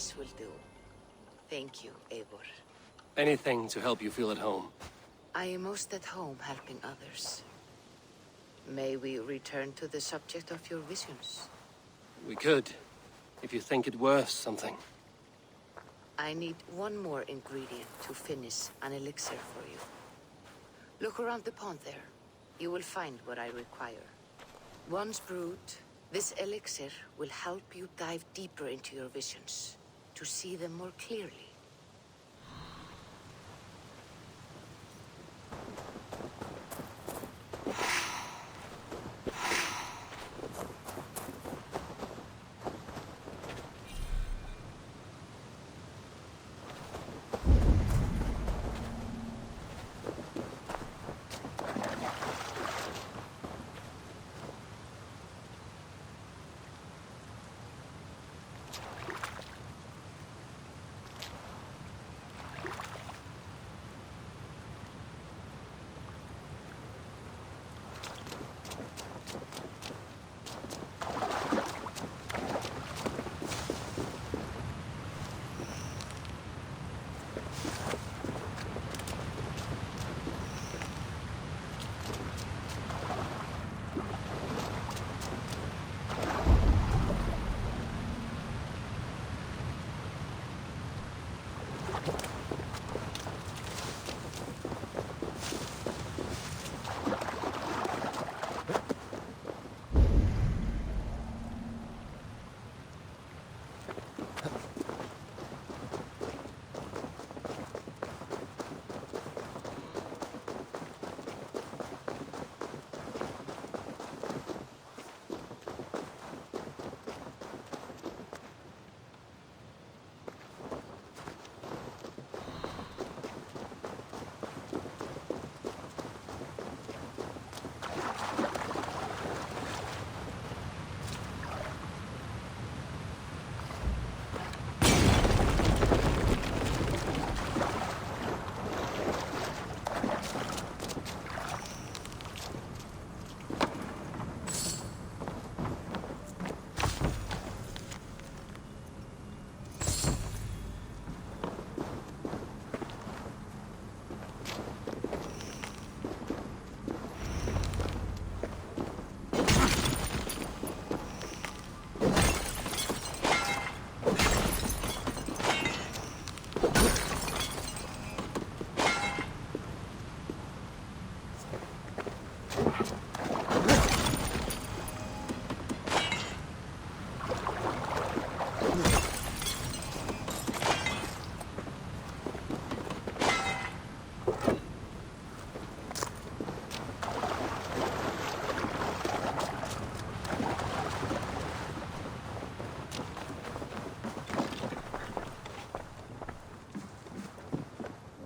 This will do. Thank you, Eivor. Anything to help you feel at home. I am most at home helping others. May we return to the subject of your visions? We could, if you think it worth something. I need one more ingredient to finish an elixir for you. Look around the pond there. You will find what I require. Once brewed, this elixir will help you dive deeper into your visions, to see them more clearly.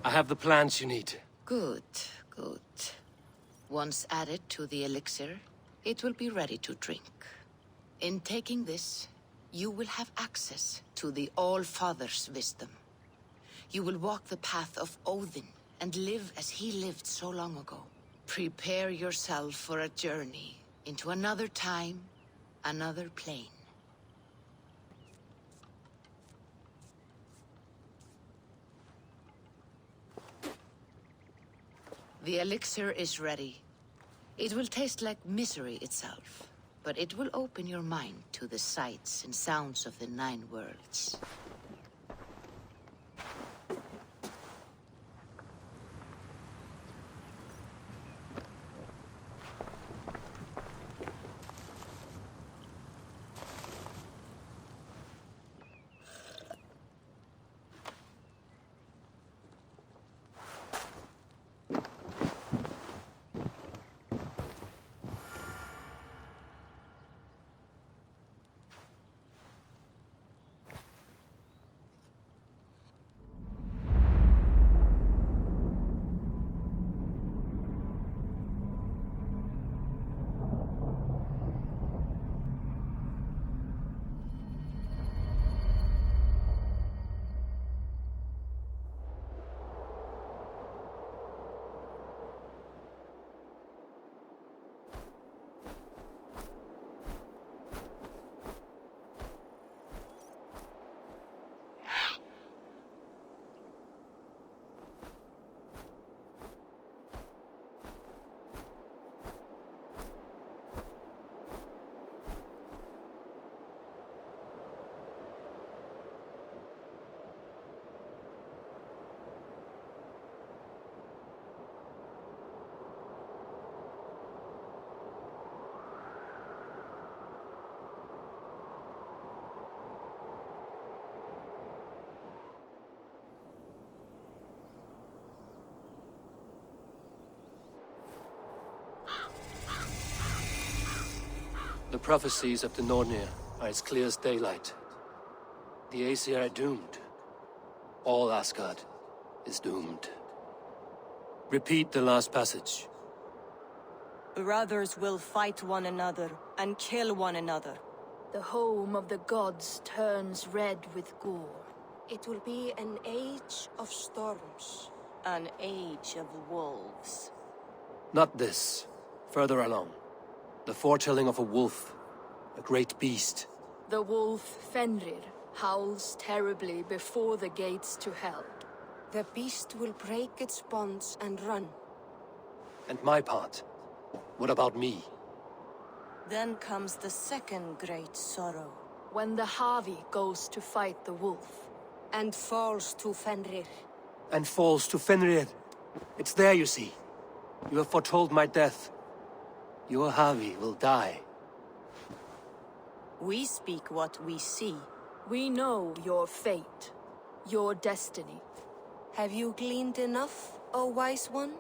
I have the plants you need. Good, good. Once added to the elixir, it will be ready to drink. In taking this, you will have access to the All-Father's wisdom. You will walk the path of Odin and live as he lived so long ago. Prepare yourself for a journey into another time, another plane. The elixir is ready. It will taste like misery itself, but it will open your mind to the sights and sounds of the 9 worlds. The prophecies of the Nornir are as clear as daylight. The Aesir are doomed. All Asgard is doomed. Repeat the last passage. Brothers will fight one another and kill one another. The home of the gods turns red with gore. It will be an age of storms. An age of wolves. Not this. Further along. The foretelling of a wolf. A great beast. The wolf Fenrir howls terribly before the gates to hell. The beast will break its bonds and run. And my part? What about me? Then comes the second great sorrow. When the Havi goes to fight the wolf. And falls to Fenrir. And falls to Fenrir. It's there, you see. You have foretold my death. Your Havi will die. We speak what we see. We know your fate, your destiny. Have you gleaned enough, O wise one?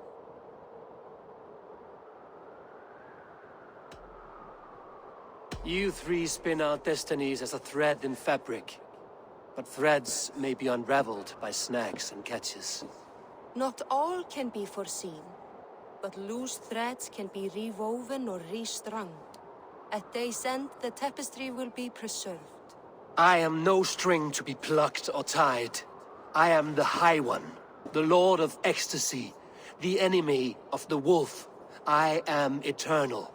You three spin our destinies as a thread in fabric. But threads may be unraveled by snags and catches. Not all can be foreseen, but loose threads can be rewoven or restrung. At day's end, the tapestry will be preserved. I am no string to be plucked or tied. I am the High One, the Lord of Ecstasy, the enemy of the Wolf. I am eternal.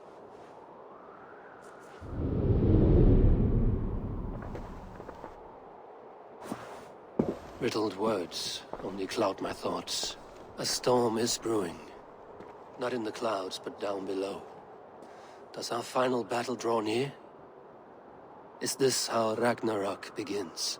Riddled words only cloud my thoughts. A storm is brewing. Not in the clouds, but down below. Does our final battle draw near? Is this how Ragnarok begins?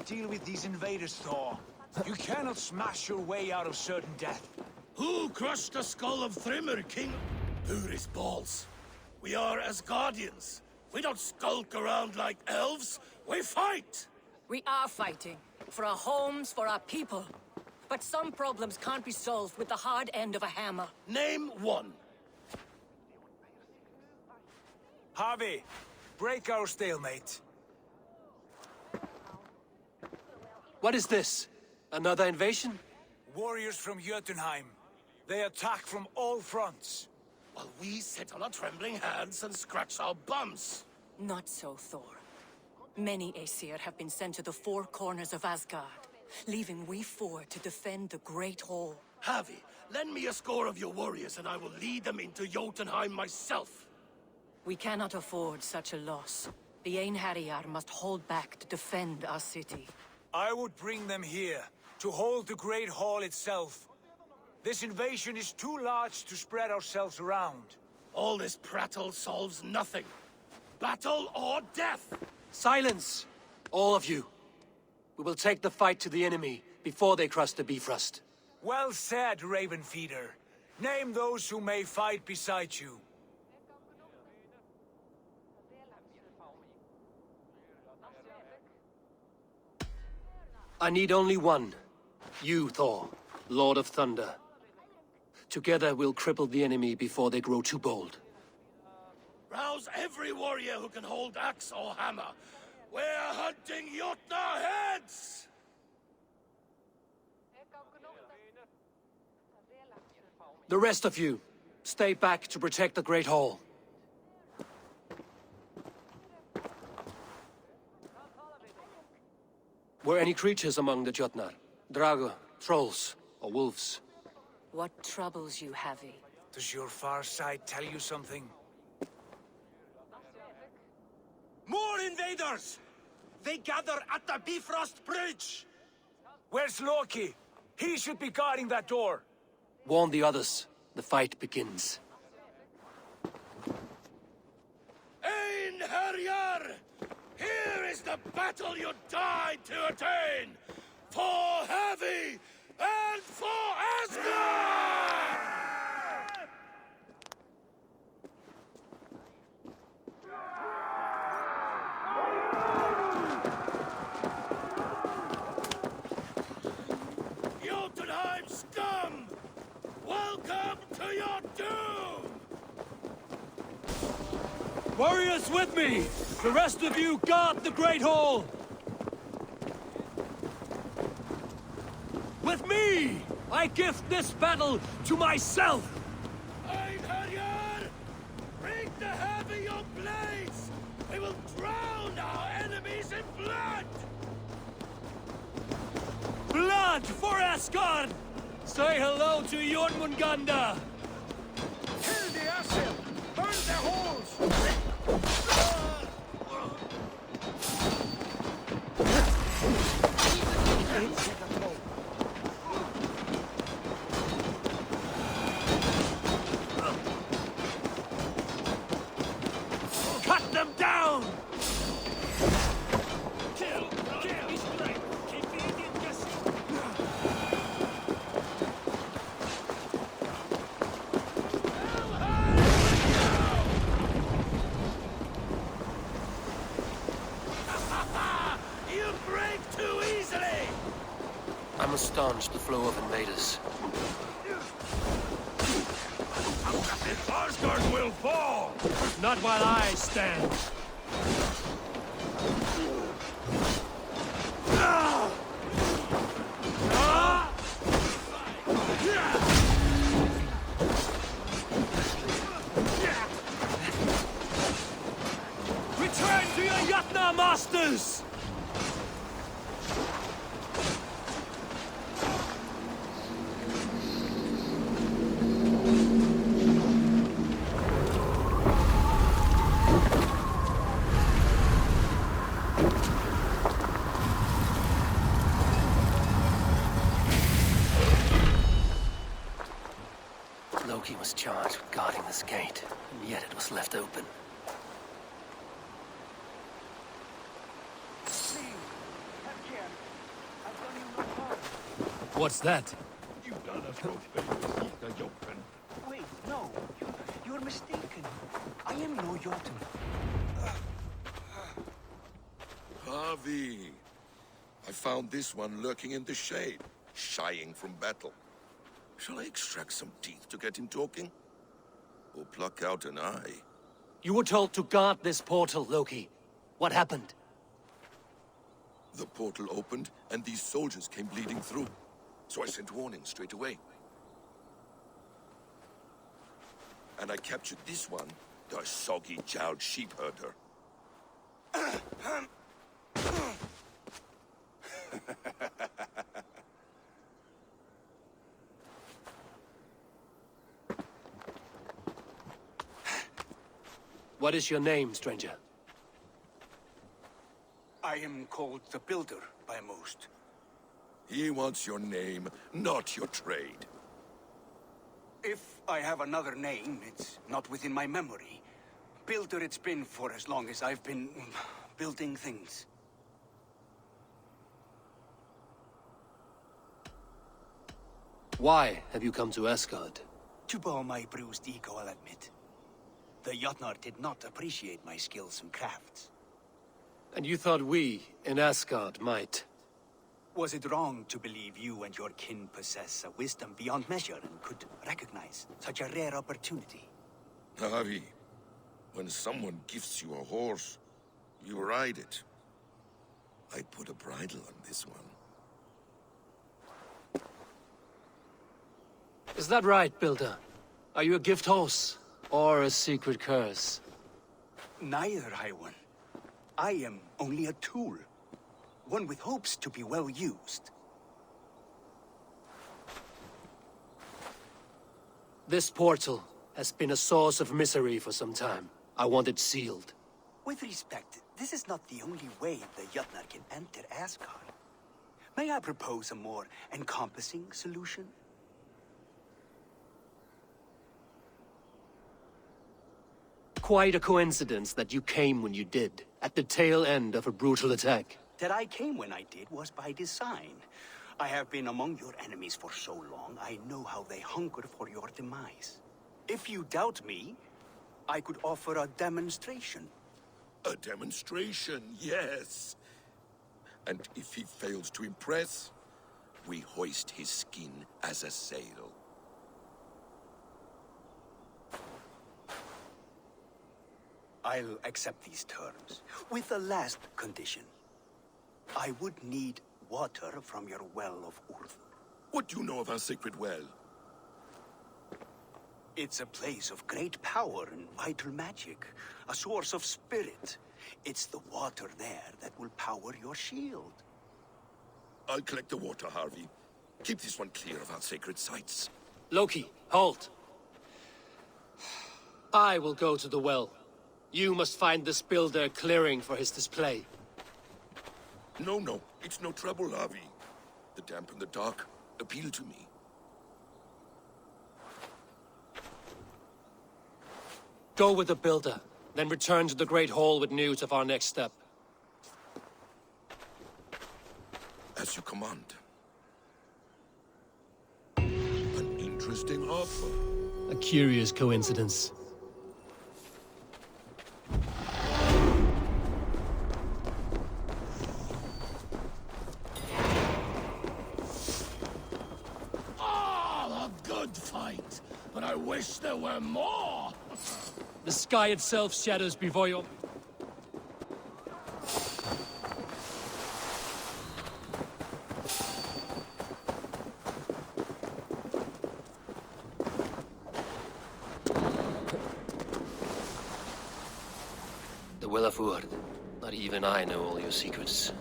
Deal with these invaders, Thor. You cannot smash your way out of certain death. Who crushed the skull of Thrymr, king? Who's balls? We are Asgardians. We don't skulk around like elves. We fight! We are fighting. For our homes, for our people. But some problems can't be solved with the hard end of a hammer. Name one. Harvey, break our stalemate. What is this? Another invasion? Warriors from Jotunheim. They attack from all fronts. While we sit on our trembling hands and scratch our bums. Not so, Thor. Many Aesir have been sent to the four corners of Asgard, leaving we four to defend the Great Hall. Havi, lend me a score of your warriors and I will lead them into Jotunheim myself. We cannot afford such a loss. The Einherjar must hold back to defend our city. I would bring them here, to hold the Great Hall itself. This invasion is too large to spread ourselves around. All this prattle solves nothing. Battle or death! Silence! All of you. We will take the fight to the enemy before they cross the Bifrost. Well said, Ravenfeeder. Name those who may fight beside you. I need only one. You, Thor, Lord of Thunder. Together we'll cripple the enemy before they grow too bold. Rouse every warrior who can hold axe or hammer. We're hunting Jotnar heads! The rest of you, stay back to protect the Great Hall. Were any creatures among the Jotnar? Drago, trolls, or wolves. What troubles you, Havi? Does your far side tell you something? More invaders! They gather at the Bifrost Bridge! Where's Loki? He should be guarding that door. Warn the others. The fight begins. Ein Herjar! Here is the battle you died to attain! For Havi and for Asgard! Jotunheim scum! Welcome to your doom! Warriors with me! The rest of you guard the Great Hall! With me! I gift this battle to myself! Ein Herjar! Bring the Havi your blades! We will drown our enemies in blood! Blood for Asgard! Say hello to Jormungandr! Kill the Asir! Burn their halls! Cut them down! Kill! Keep the Indian guessing! You break too easily! I must staunch the flow of invaders. Asgard will fall! Not while I stand. Return to your Jotnar masters! Loki was charged with guarding this gate, and yet it was left open. What's that? You've done us no favors, Ika Jotun. Wait, no. You're mistaken. I am no Jotun. Havi. I found this one lurking in the shade, shying from battle. Shall I extract some teeth to get him talking? Or pluck out an eye? You were told to guard this portal, Loki. What happened? The portal opened, and these soldiers came bleeding through. So I sent warning straight away. And I captured this one, the soggy-jowled sheep herder. What is your name, stranger? I am called the Builder by most. He wants your name, not your trade. If I have another name, it's not within my memory. Builder it's been for as long as I've been building things. Why have you come to Asgard? To bow my bruised ego, I'll admit. The Jotnar did not appreciate my skills and crafts. And you thought we, in Asgard, might? Was it wrong to believe you and your kin possess a wisdom beyond measure and could recognize such a rare opportunity? Havi, when someone gifts you a horse, you ride it. I put a bridle on this one. Is that right, Builder? Are you a gift horse? Or a secret curse? Neither, High One. I am only a tool. One with hopes to be well used. This portal has been a source of misery for some time. I want it sealed. With respect, this is not the only way the Jötnar can enter Asgard. May I propose a more encompassing solution? Quite a coincidence that you came when you did, at the tail end of a brutal attack. That I came when I did was by design. I have been among your enemies for so long, I know how they hunger for your demise. If you doubt me, I could offer a demonstration. A demonstration, yes. And if he fails to impress, we hoist his skin as a sail. I'll accept these terms, with a last condition. I would need water from your well of Urth. What do you know of our sacred well? It's a place of great power and vital magic, a source of spirit. It's the water there that will power your shield. I'll collect the water, Harvey. Keep this one clear of our sacred sites. Loki, halt! I will go to the well. You must find this builder clearing for his display. No, it's no trouble, Harvey. The damp and the dark appeal to me. Go with the builder, then return to the Great Hall with news of our next step. As you command. An interesting offer. A curious coincidence. Ah, a good fight, but I wish there were more. The sky itself shadows before you. The Will of Urd. Not even I know all your secrets.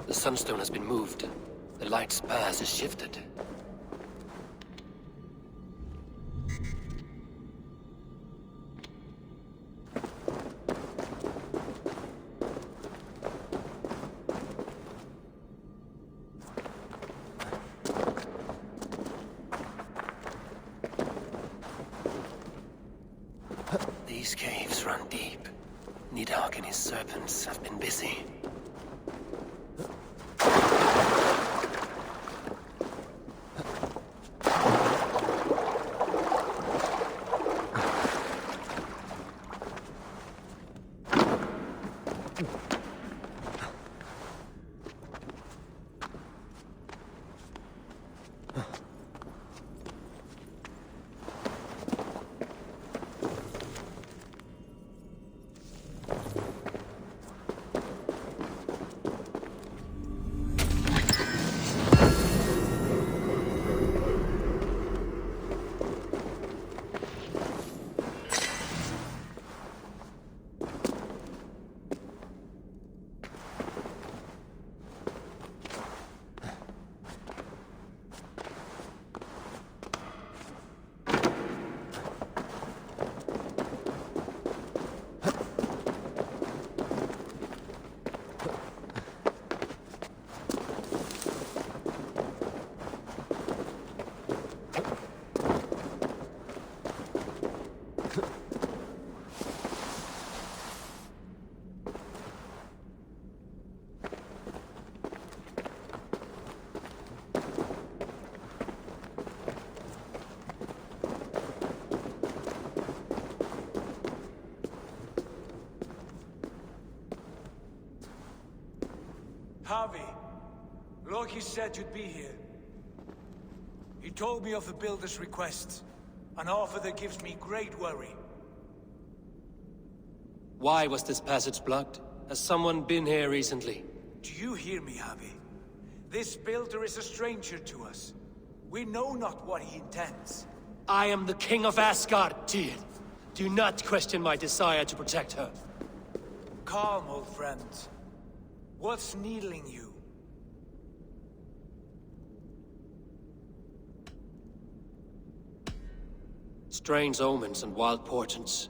The sunstone has been moved. The light's path is shifted. These caves run deep. Nidhogg and his serpents have been busy. Javi, Loki said you'd be here. He told me of the Builder's request, an offer that gives me great worry. Why was this passage blocked? Has someone been here recently? Do you hear me, Javi? This Builder is a stranger to us. We know not what he intends. I am the King of Asgard, Tyr. Do not question my desire to protect her. Calm, old friend. What's needling you? Strange omens and wild portents.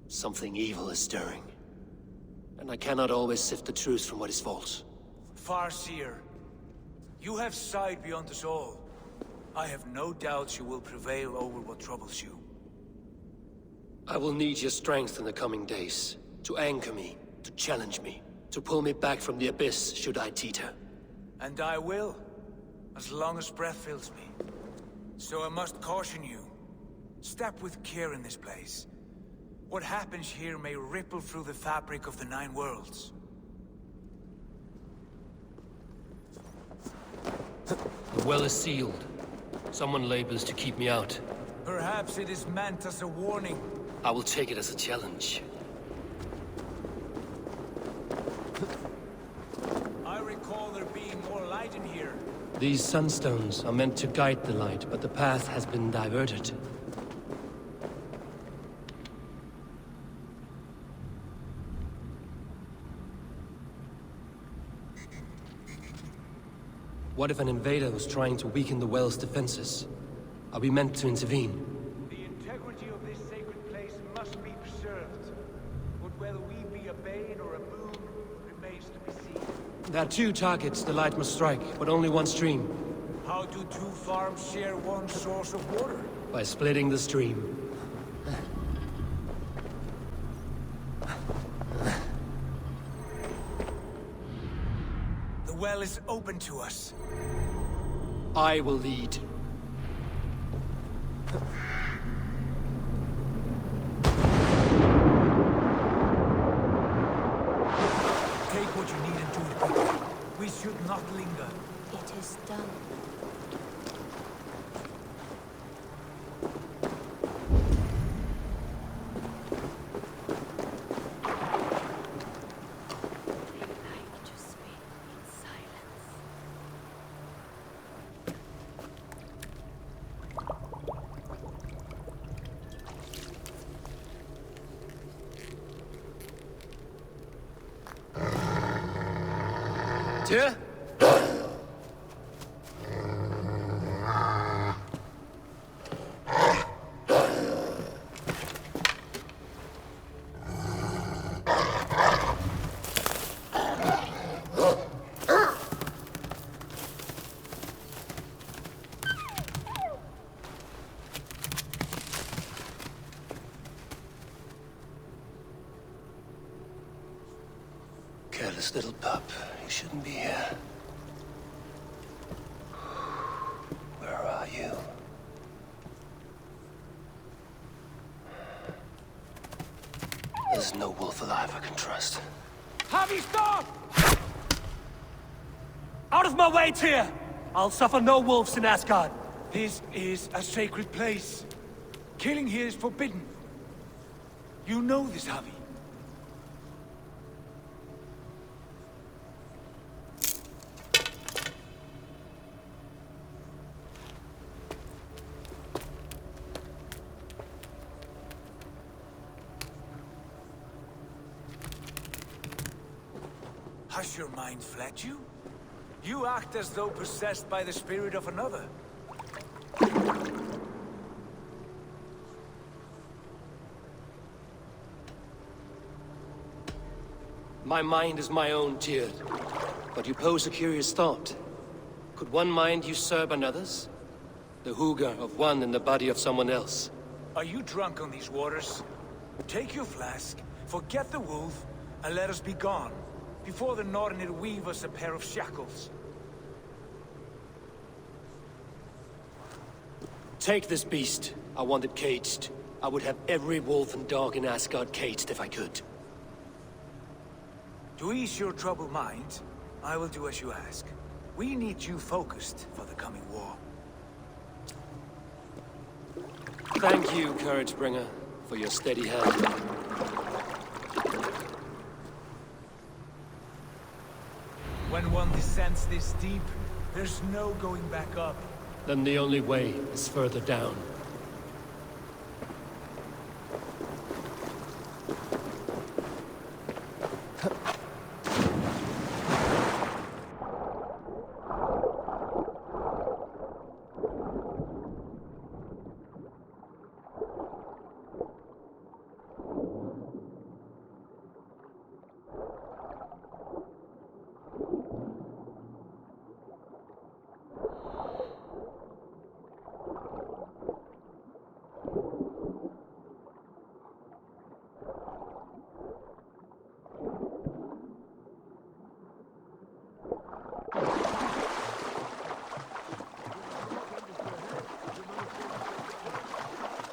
Something evil is stirring. And I cannot always sift the truth from what is false. Farseer, you have sight beyond us all. I have no doubts you will prevail over what troubles you. I will need your strength in the coming days. To anchor me, to challenge me, to pull me back from the abyss should I teeter. And I will, as long as breath fills me. So I must caution you. Step with care in this place. What happens here may ripple through the fabric of the Nine Worlds. The well is sealed. Someone labors to keep me out. Perhaps it is meant as a warning. I will take it as a challenge. I recall there being more light in here. These sunstones are meant to guide the light, but the path has been diverted. What if an invader was trying to weaken the well's defenses? Are we meant to intervene? The integrity of this sacred place must be preserved. But whether we be a bane or a boon remains to be seen. There are two targets the light must strike, but only one stream. How do two farms share one source of water? By splitting the stream. The well is open to us. I will lead. Take what you need and do it quickly. We should not linger. It is done. Tyr? Careless little pup. You shouldn't be here. Where are you? There's no wolf alive I can trust. Javi, stop! Out of my way, Tyr! I'll suffer no wolves in Asgard. This is a sacred place. Killing here is forbidden. You know this, Javi. Has your mind fled you? You act as though possessed by the spirit of another. My mind is my own, Tyr. But you pose a curious thought. Could one mind usurp another's? The hooga of one in the body of someone else. Are you drunk on these waters? Take your flask, forget the wolf, and let us be gone, before the Nornir weave us a pair of shackles. Take this beast. I want it caged. I would have every wolf and dog in Asgard caged if I could. To ease your troubled mind, I will do as you ask. We need you focused for the coming war. Thank you, Couragebringer, for your steady hand. When one descends this deep, there's no going back up. Then the only way is further down.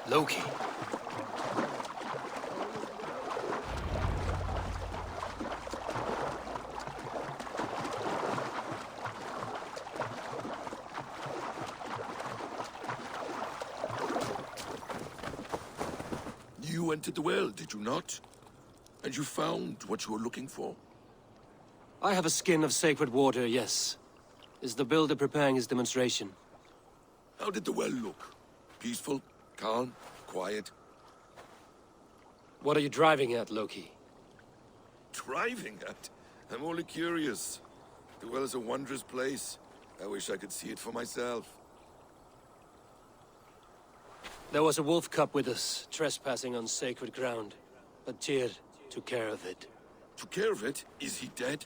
Loki. You entered the well, did you not? And you found what you were looking for? I have a skin of sacred water, yes. Is the builder preparing his demonstration? How did the well look? Peaceful? Calm? Quiet? What are you driving at, Loki? Driving at? I'm only curious. The well is a wondrous place. I wish I could see it for myself. There was a wolf cub with us, trespassing on sacred ground. But Tyr took care of it. Took care of it? Is he dead?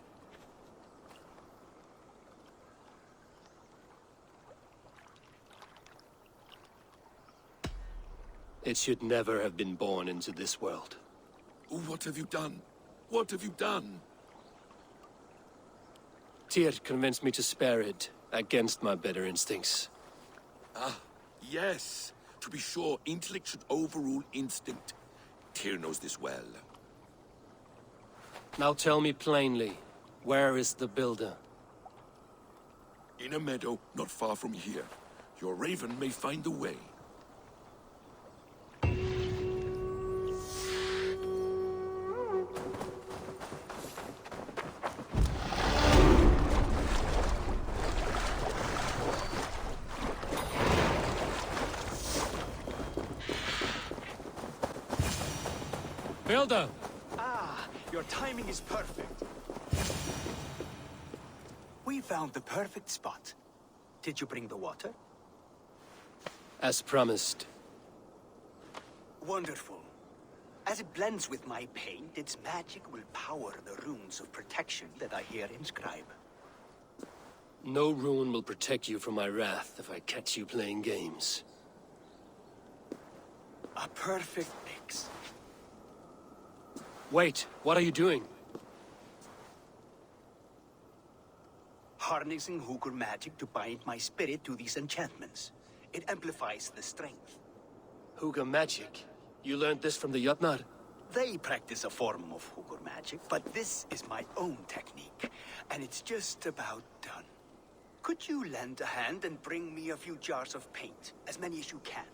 It should never have been born into this world. What have you done? What have you done? Tyr convinced me to spare it, against my better instincts. Ah, yes. To be sure, intellect should overrule instinct. Tyr knows this well. Now tell me plainly, where is the builder? In a meadow not far from here. Your raven may find the way. Builder! Ah, your timing is perfect. We found the perfect spot. Did you bring the water? As promised. Wonderful. As it blends with my paint, its magic will power the runes of protection that I here inscribe. No rune will protect you from my wrath if I catch you playing games. A perfect mix. Wait, what are you doing? Harnessing Hugr magic to bind my spirit to these enchantments. It amplifies the strength. Hugr magic? You learned this from the Jotnar? They practice a form of Hugr magic, but this is my own technique, and it's just about done. Could you lend a hand and bring me a few jars of paint? As many as you can.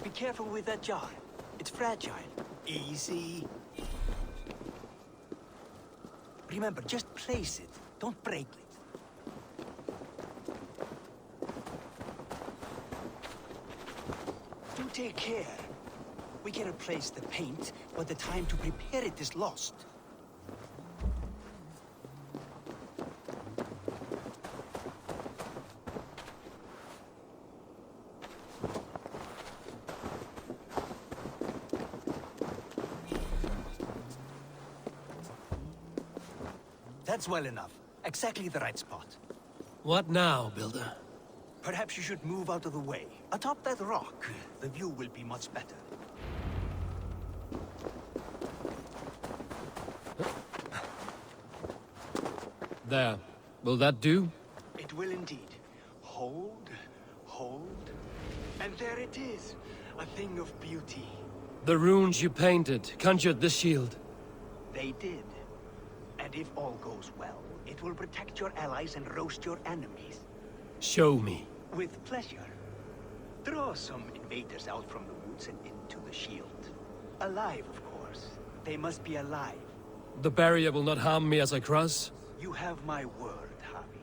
Be careful with that jar. It's fragile. Easy. Remember, just place it. Don't break it. Do take care. We can replace the paint, but the time to prepare it is lost. That's well enough. Exactly the right spot. What now, Builder? Perhaps you should move out of the way. Atop that rock, the view will be much better. There. Will that do? It will indeed. Hold, hold, and there it is. A thing of beauty. The runes you painted conjured the shield. They did. And if all goes well, it will protect your allies and roast your enemies. Show me. With pleasure. Draw some invaders out from the woods and into the shield. Alive, of course. They must be alive. The barrier will not harm me as I cross? You have my word, Harvey.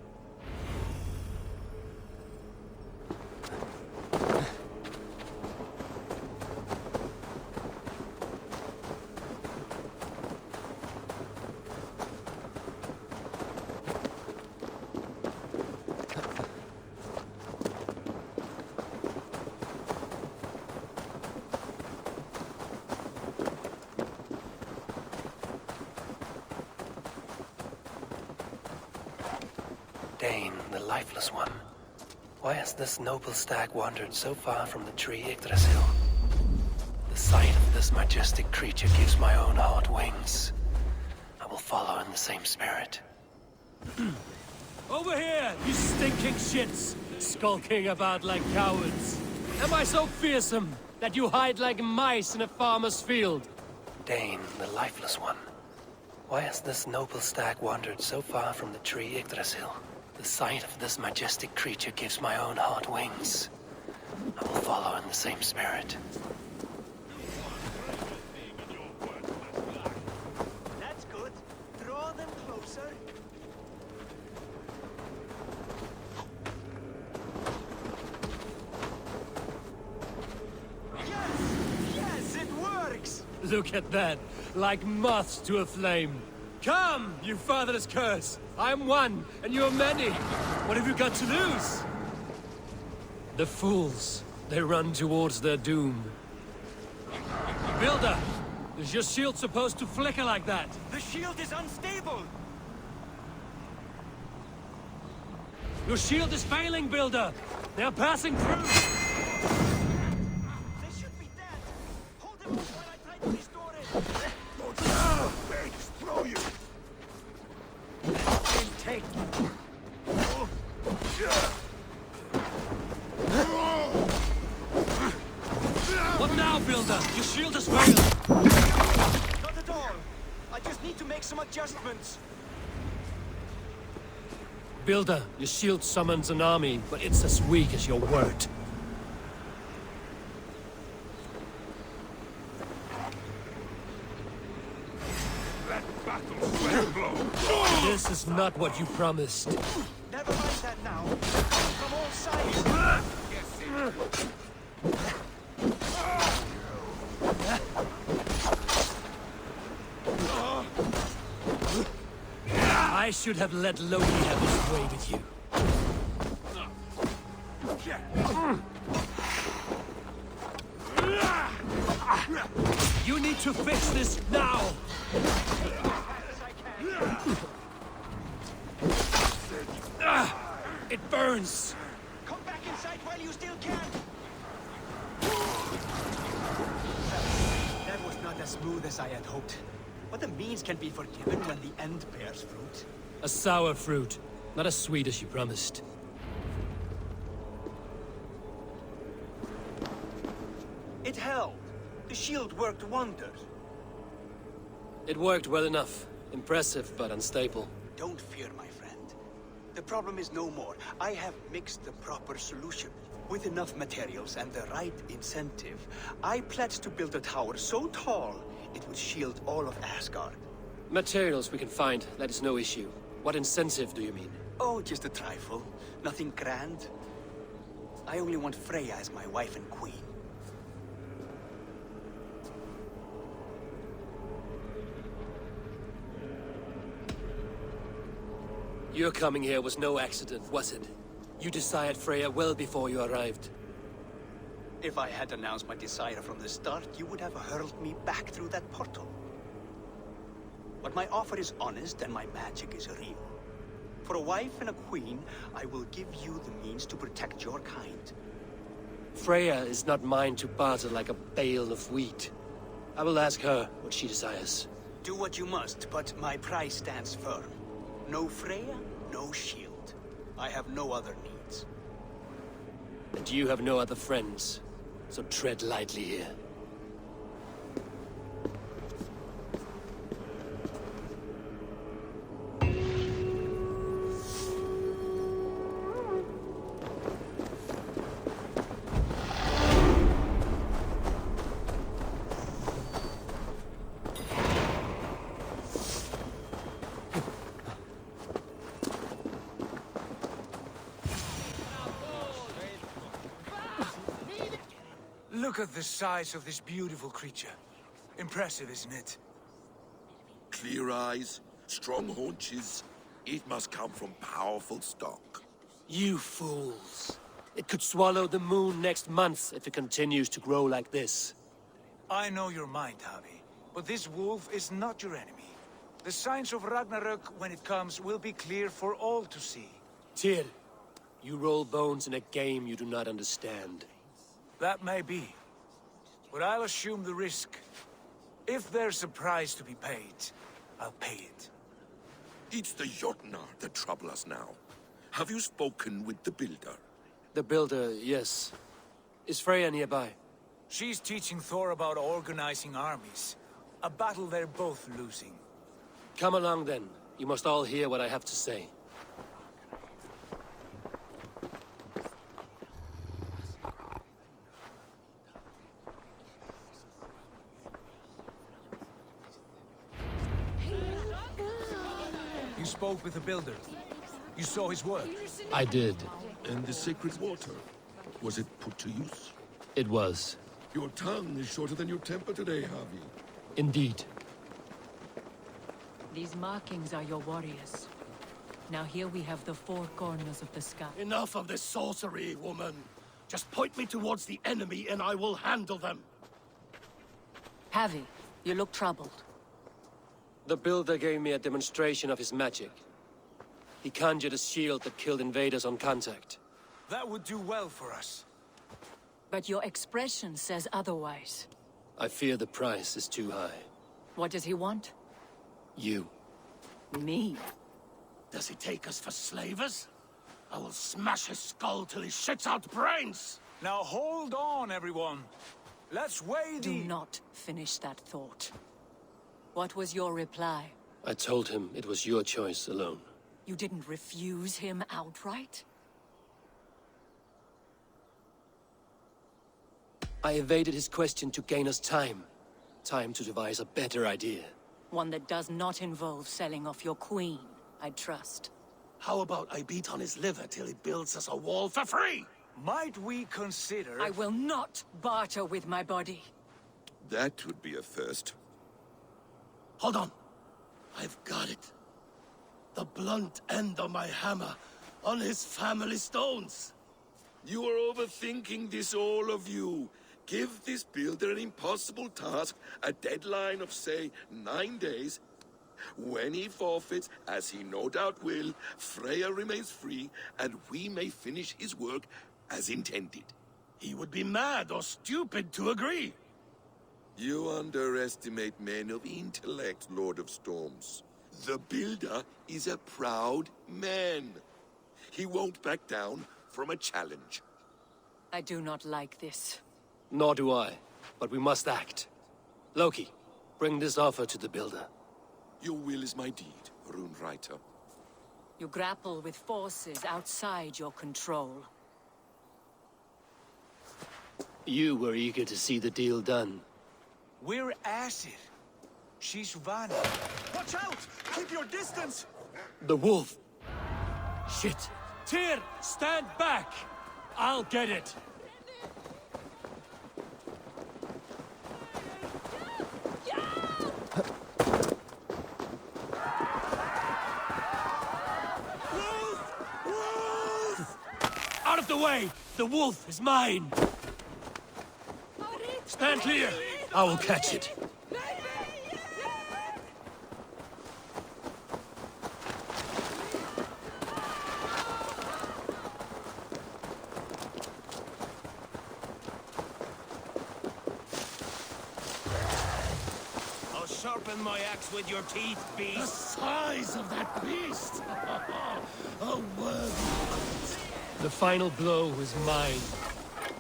Dane, the lifeless one. Why has this noble stag wandered so far from the tree Yggdrasil? The sight of this majestic creature gives my own heart wings. I will follow in the same spirit. Over here, you stinking shits! Skulking about like cowards. Am I so fearsome that you hide like mice in a farmer's field? Dane, the lifeless one. Why has this noble stag wandered so far from the tree Yggdrasil? The sight of this majestic creature gives my own heart wings. I will follow in the same spirit. That's good. Draw them closer. Yes! Yes, it works! Look at that, like moths to a flame. Come, you fatherless curse! I am one, and you are many. What have you got to lose? The fools. They run towards their doom. Builder! Is your shield supposed to flicker like that? The shield is unstable! Your shield is failing, Builder! They are passing through! They should be dead! Hold them off while I try to restore it! They destroy you! Take. What now, Builder? Your shield has failed! Not at all! I just need to make some adjustments. Builder, your shield summons an army, but it's as weak as your word. This is not what you promised. Never mind that now. From all sides. I should have let Loki have his way with you. You need to fix this now! It burns! Come back inside while you still can! That was not as smooth as I had hoped. But the means can be forgiven when the end bears fruit. A sour fruit, not as sweet as you promised. It held. The shield worked wonders. It worked well enough. Impressive, but unstable. Don't fear, my friend. The problem is no more. I have mixed the proper solution. With enough materials and the right incentive, I pledge to build a tower so tall, it would shield all of Asgard. Materials we can find, that is no issue. What incentive do you mean? Oh, just a trifle. Nothing grand. I only want Freya as my wife and queen. Your coming here was no accident, was it? You desired Freya well before you arrived. If I had announced my desire from the start, you would have hurled me back through that portal. But my offer is honest and my magic is real. For a wife and a queen, I will give you the means to protect your kind. Freya is not mine to barter like a bale of wheat. I will ask her what she desires. Do what you must, but my price stands firm. No Freya, no shield. I have no other needs. And you have no other friends, so tread lightly here. Look at the size of this beautiful creature. Impressive, isn't it? Clear eyes, strong haunches. It must come from powerful stock. You fools. It could swallow the moon next month if it continues to grow like this. I know your mind, Javi, but this wolf is not your enemy. The signs of Ragnarök, when it comes, will be clear for all to see. Tyr, you roll bones in a game you do not understand. That may be, but I'll assume the risk. If there's a price to be paid, I'll pay it. It's the Jotnar that trouble us now. Have you spoken with the Builder? The Builder, yes. Is Freya nearby? She's teaching Thor about organizing armies. A battle they're both losing. Come along then. You must all hear what I have to say. You spoke with the Builder. You saw his work. I did. And the sacred water? Was it put to use? It was. Your tongue is shorter than your temper today, Javi. Indeed. These markings are your warriors. Now here we have the four corners of the sky. Enough of this sorcery, woman. Just point me towards the enemy and I will handle them. Javi, you look troubled. The Builder gave me a demonstration of his magic. He conjured a shield that killed invaders on contact. That would do well for us. But your expression says otherwise. I fear the price is too high. What does he want? You. Me? Does he take us for slavers? I will smash his skull till he shits out brains! Now hold on, everyone. Let's weigh Do the... not finish that thought. What was your reply? I told him it was your choice alone. You didn't refuse him outright? I evaded his question to gain us time. Time to devise a better idea. One that does not involve selling off your queen, I trust. How about I beat on his liver till he builds us a wall for free? Might we consider... I will not barter with my body. That would be a first. Hold on. I've got it. The blunt end of my hammer on his family stones. You are overthinking this, all of you. Give this Builder an impossible task, a deadline of, say, 9 days. When he forfeits, as he no doubt will, Freya remains free, and we may finish his work as intended. He would be mad or stupid to agree. You underestimate men of intellect, Lord of Storms. The Builder is a proud man. He won't back down from a challenge. I do not like this. Nor do I, but we must act. Loki, bring this offer to the Builder. Your will is my deed, Rune Writer. You grapple with forces outside your control. You were eager to see the deal done. We're Acid. She's Vanna. Watch out! Keep your distance! The wolf! Shit! Tyr, stand back! I'll get it! Out of the way! The wolf is mine! Stand clear! I will catch it. I'll sharpen my axe with your teeth, beast! The size of that beast! A worthy... The final blow is mine.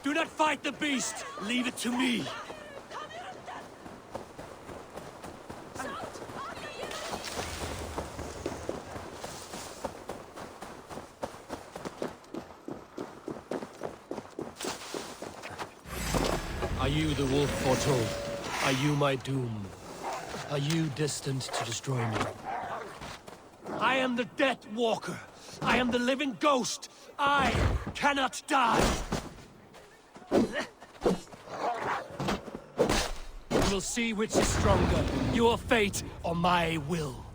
Do not fight the beast! Leave it to me! Are you the wolf foretold? Are you my doom? Are you destined to destroy me? I am the Death Walker. I am the living ghost. I cannot die. We will see which is stronger, your fate or my will.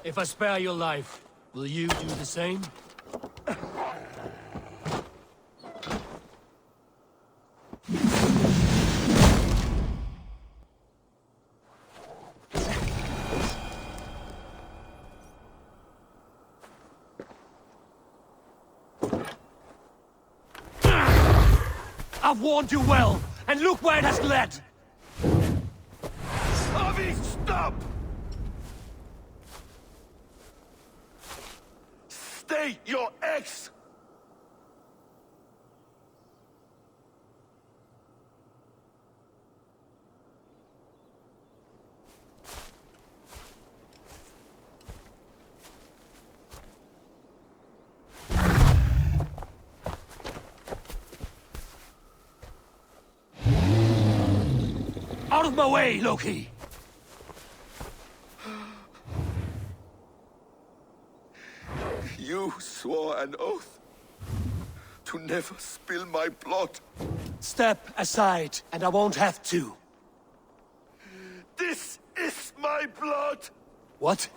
If I spare your life, will you do the same? I've warned you well, and look where it has led! Avi, stop! Stay your ex! Out of my way, Loki! You swore an oath to never spill my blood. Step aside, and I won't have to. This is my blood! What?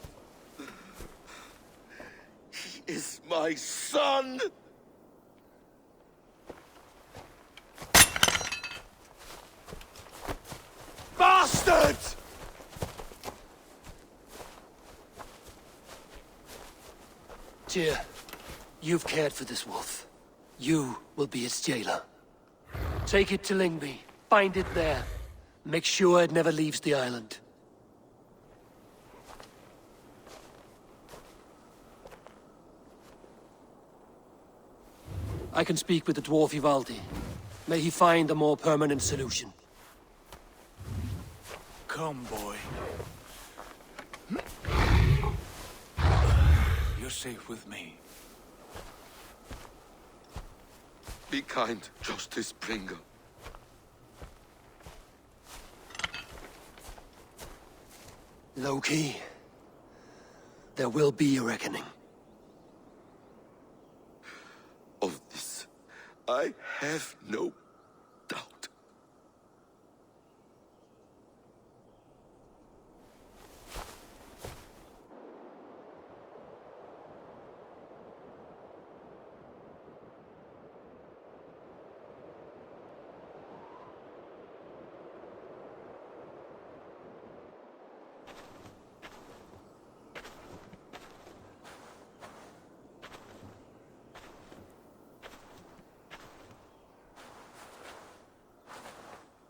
He is my son! Bastard! Tyr, you've cared for this wolf. You will be its jailer. Take it to Lingby. Bind it there. Make sure it never leaves the island. I can speak with the dwarf Ivaldi. May he find a more permanent solution. Come, boy. You're safe with me. Be kind, Justice Bringer. Loki, there will be a reckoning. Of this, I have no doubt.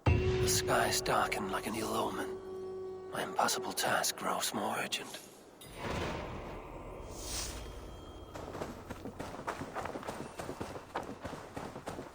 The skies darken like an ill omen. My impossible task grows more urgent.